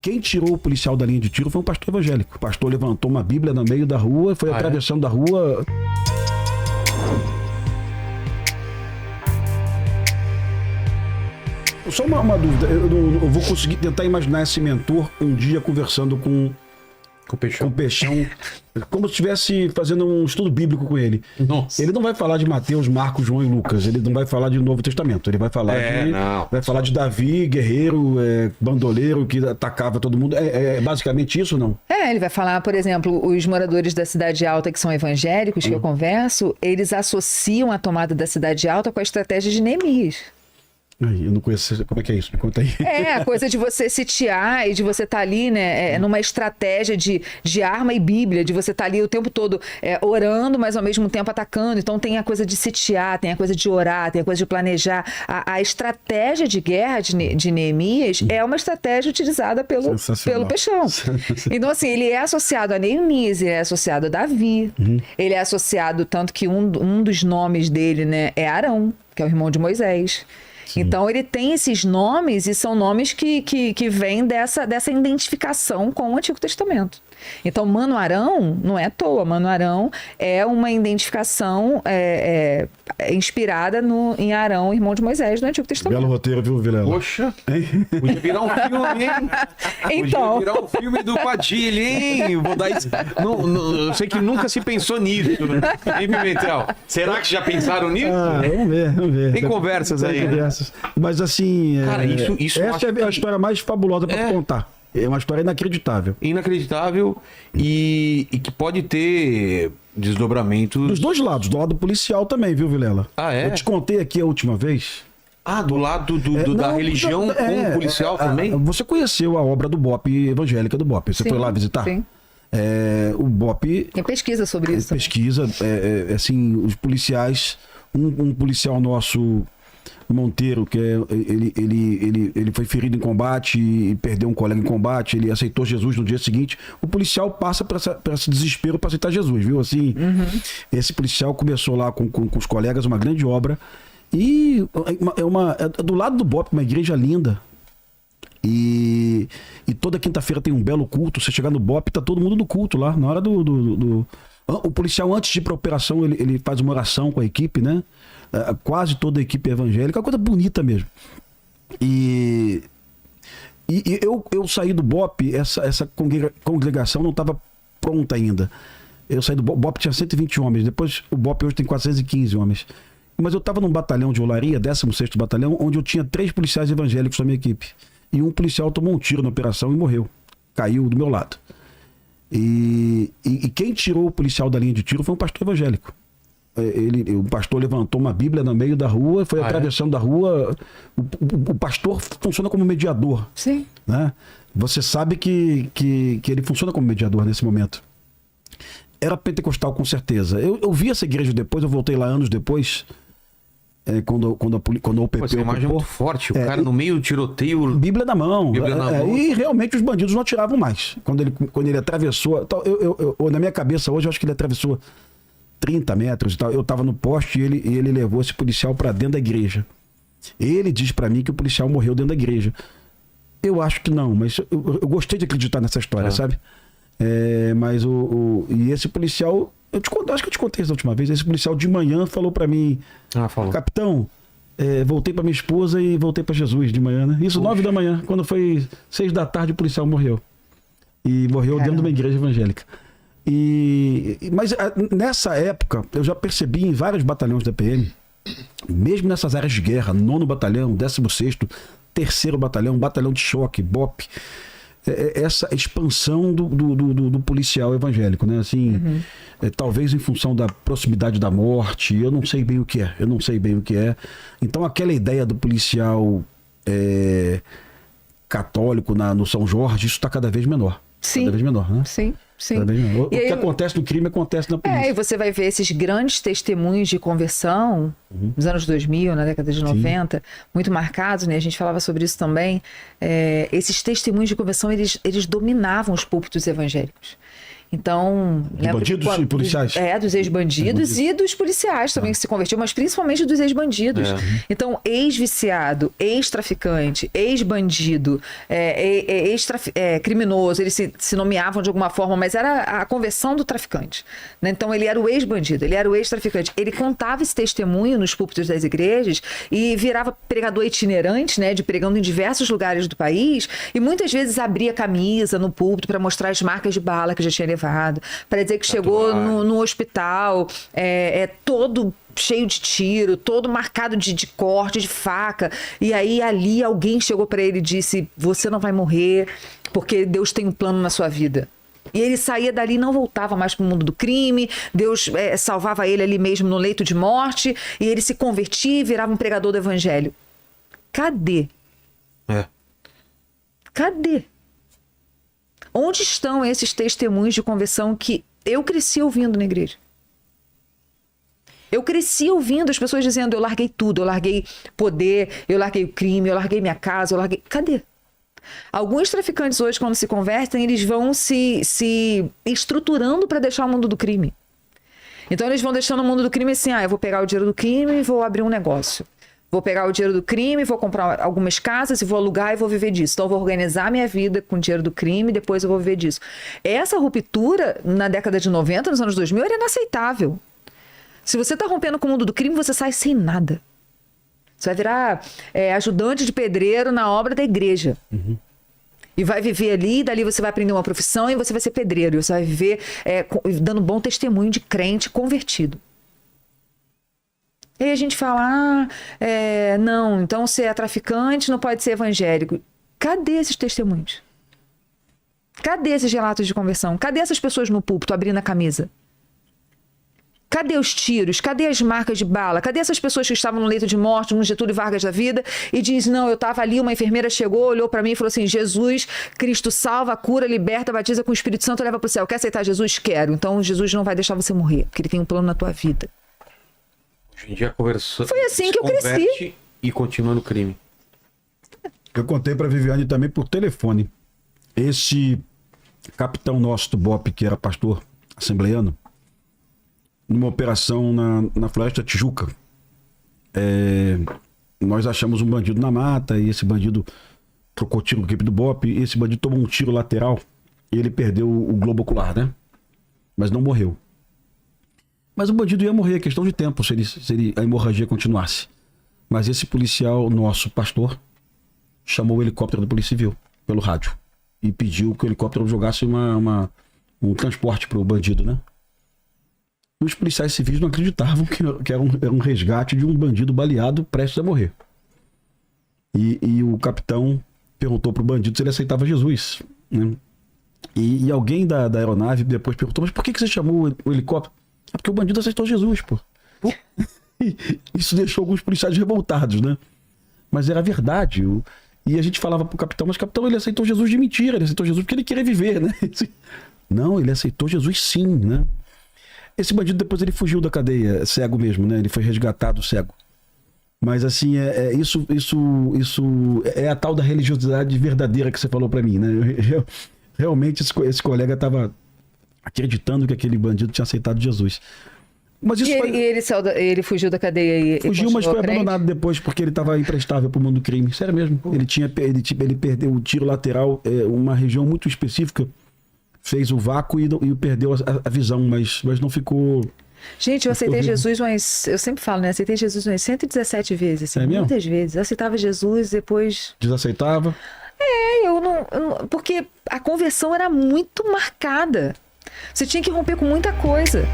Quem tirou o policial da linha de tiro foi um pastor evangélico. O pastor levantou uma Bíblia no meio da rua, foi atravessando a rua. Só uma dúvida, eu vou conseguir tentar imaginar esse mentor um dia conversando com o Peixão, como se estivesse fazendo um estudo bíblico com ele. Nossa. Ele não vai falar de Mateus, Marcos, João e Lucas, ele não vai falar de Novo Testamento, ele vai falar falar de Davi, guerreiro, bandoleiro, que atacava todo mundo. É basicamente isso, não? Ele vai falar, por exemplo, os moradores da Cidade Alta, que são evangélicos, que eu converso, eles associam a tomada da Cidade Alta com a estratégia de Neemias. Eu não conheço, como é que é isso? Me conta aí. A coisa de você sitiar e de você estar ali, né, numa estratégia de arma e Bíblia, de você estar ali o tempo todo orando, mas ao mesmo tempo atacando. Então tem a coisa de sitiar, tem a coisa de orar, tem a coisa de planejar. A estratégia de guerra de Neemias é uma estratégia utilizada pelo Peixão. Então, assim, ele é associado a Neemias, ele é associado a Davi, ele é associado, tanto que um dos nomes dele, né, é Arão, que é o irmão de Moisés. Sim. Então ele tem esses nomes e são nomes que vêm dessa identificação com o Antigo Testamento. Então Mano Arão não é à toa, Mano Arão é uma identificação inspirada em Arão, irmão de Moisés, no Antigo Testamento. Belo roteiro, viu, Vilela? Poxa, podia virar um filme, hein? Então... Podia virar um filme do Padilha, hein? Vou dar isso. Eu sei que nunca se pensou nisso, né? Hein, Pimentel? Será que já pensaram nisso? Vamos ver. Tem conversas aí. Conversas. Mas assim, cara, isso essa é a história mais fabulosa para contar. É uma história inacreditável. Inacreditável e que pode ter desdobramentos... Dos dois lados, do lado policial também, viu, Vilela? Eu te contei aqui a última vez. Do lado da religião com o policial também? Você conheceu a obra do BOPE, evangélica do BOPE. Você foi lá visitar? Sim. O BOPE... Tem pesquisa sobre isso. Pesquisa, assim, os policiais... Um policial nosso... Monteiro, que ele foi ferido em combate e perdeu um colega em combate, ele aceitou Jesus no dia seguinte. O policial passa para esse desespero para aceitar Jesus, viu? Assim, esse policial começou lá com os colegas uma grande obra e é do lado do BOPE, uma igreja linda. E toda quinta-feira tem um belo culto. Você chegar no BOPE, tá todo mundo no culto lá, na hora o policial, antes de ir para a operação, ele faz uma oração com a equipe, né? Quase toda a equipe evangélica, uma coisa bonita mesmo. E eu saí do BOPE, essa congregação não estava pronta ainda. Eu saí do BOPE, o BOPE tinha 120 homens, depois o BOPE hoje tem 415 homens. Mas eu estava num batalhão de olaria, 16º batalhão, onde eu tinha 3 policiais evangélicos na minha equipe. E um policial tomou um tiro na operação e morreu. Caiu do meu lado. E quem tirou o policial da linha de tiro foi um pastor evangélico. O pastor levantou uma Bíblia no meio da rua, foi atravessando a rua. O pastor funciona como mediador. Sim. Né? Você sabe que ele funciona como mediador nesse momento. Era pentecostal, com certeza. Eu vi essa igreja depois, eu voltei lá anos depois. Quando o PP... Essa imagem é muito forte, o cara no meio do tiroteio... Bíblia na mão. Bíblia na mão. E realmente os bandidos não atiravam mais. Quando ele atravessou... na minha cabeça hoje, eu acho que ele atravessou 30 metros e tal. Eu tava no poste e ele levou esse policial para dentro da igreja. Ele diz para mim que o policial morreu dentro da igreja. Eu acho que não, mas eu gostei de acreditar nessa história, sabe? Mas e esse policial... acho que eu te contei essa última vez. Esse policial de manhã falou para mim... falou. Capitão, voltei para minha esposa e voltei para Jesus de manhã, né? Isso 9 da manhã. Quando foi 6 da tarde, o policial morreu. E morreu dentro de uma igreja evangélica. Mas nessa época, eu já percebi em vários batalhões da PM, mesmo nessas áreas de guerra, 9º batalhão, 16º, 3º batalhão, batalhão de choque, BOPE, essa expansão do policial evangélico, né? Assim, talvez em função da proximidade da morte, eu não sei bem o que é. Então aquela ideia do policial católico no São Jorge, isso está cada vez menor. Sim. Cada vez menor, né? Sim. O que acontece no crime acontece na polícia. E você vai ver esses grandes testemunhos de conversão nos anos 2000, na década de 90, muito marcados, né? A gente falava sobre isso também. Esses testemunhos de conversão, eles dominavam os púlpitos evangélicos. Então... bandidos e policiais? Dos ex-bandidos e dos policiais também que se convertiam, mas principalmente dos ex-bandidos. Então, ex-viciado, ex-traficante, ex-bandido, ex-criminoso, eles se nomeavam de alguma forma, mas era a conversão do traficante. Né? Então, ele era o ex-bandido, ele era o ex-traficante. Ele contava esse testemunho nos púlpitos das igrejas e virava pregador itinerante, né, de pregando em diversos lugares do país, e muitas vezes abria camisa no púlpito para mostrar as marcas de bala que já tinha levado, para dizer que chegou no hospital todo cheio de tiro, todo marcado de corte, de faca, e aí ali alguém chegou para ele e disse: você não vai morrer porque Deus tem um plano na sua vida. E ele saía dali e não voltava mais para o mundo do crime. Deus salvava ele ali mesmo no leito de morte, e ele se convertia e virava um pregador do evangelho. Cadê? Cadê? Onde estão esses testemunhos de conversão que eu cresci ouvindo na igreja? Eu cresci ouvindo as pessoas dizendo: eu larguei tudo, eu larguei poder, eu larguei o crime, eu larguei minha casa, eu larguei... Cadê? Alguns traficantes hoje, quando se convertem, eles vão se estruturando para deixar o mundo do crime. Então eles vão deixando o mundo do crime assim: eu vou pegar o dinheiro do crime e vou abrir um negócio. Vou pegar o dinheiro do crime, vou comprar algumas casas e vou alugar e vou viver disso. Então eu vou organizar minha vida com o dinheiro do crime e depois eu vou viver disso. Essa ruptura, na década de 90, nos anos 2000, era inaceitável. Se você está rompendo com o mundo do crime, você sai sem nada. Você vai virar ajudante de pedreiro na obra da igreja. E vai viver ali, dali você vai aprender uma profissão e você vai ser pedreiro. E você vai viver dando bom testemunho de crente convertido. E aí a gente fala: não, então se é traficante não pode ser evangélico. Cadê esses testemunhos? Cadê esses relatos de conversão? Cadê essas pessoas no púlpito abrindo a camisa? Cadê os tiros? Cadê as marcas de bala? Cadê essas pessoas que estavam no leito de morte, no Getúlio Vargas da vida, e diz: não, eu estava ali, uma enfermeira chegou, olhou para mim e falou assim: Jesus Cristo salva, cura, liberta, batiza com o Espírito Santo, leva para o céu. Quer aceitar Jesus? Quero. Então Jesus não vai deixar você morrer, porque ele tem um plano na tua vida. Hoje em dia conversou. Foi assim que eu cresci. E continua no crime. Eu contei para Viviane também por telefone. Esse capitão nosso do BOPE, que era pastor assembleiano, numa operação na Floresta Tijuca, nós achamos um bandido na mata, e esse bandido trocou tiro com a equipe do BOPE, e esse bandido tomou um tiro lateral e ele perdeu o globo ocular, né? Mas não morreu. Mas o bandido ia morrer, é questão de tempo, se a hemorragia continuasse. Mas esse policial, nosso pastor, chamou o helicóptero da Polícia Civil pelo rádio e pediu que o helicóptero jogasse um transporte para o bandido, né? E os policiais civis não acreditavam que era um resgate de um bandido baleado prestes a morrer. E o capitão perguntou para o bandido se ele aceitava Jesus, né? E alguém da aeronave depois perguntou: mas por que você chamou o helicóptero? Porque o bandido aceitou Jesus, pô. Isso deixou alguns policiais revoltados, né? Mas era verdade. E a gente falava pro capitão: mas capitão, ele aceitou Jesus de mentira, ele aceitou Jesus porque ele queria viver, né? Não, ele aceitou Jesus sim, né? Esse bandido depois ele fugiu da cadeia, cego mesmo, né? Ele foi resgatado cego. Mas assim, isso é a tal da religiosidade verdadeira que você falou pra mim, né? Realmente esse colega tava acreditando que aquele bandido tinha aceitado Jesus. Mas isso ele fugiu da cadeia e fugiu, mas foi abandonado depois porque ele estava imprestável para o mundo do crime. Sério mesmo. Ele perdeu o tiro lateral, uma região muito específica, fez o vácuo e perdeu a visão, mas não ficou... Gente, eu aceitei Jesus eu sempre falo, né? Aceitei Jesus umas 117 vezes, assim, muitas vezes. Eu aceitava Jesus, depois... Desaceitava? Porque a conversão era muito marcada. Você tinha que romper com muita coisa.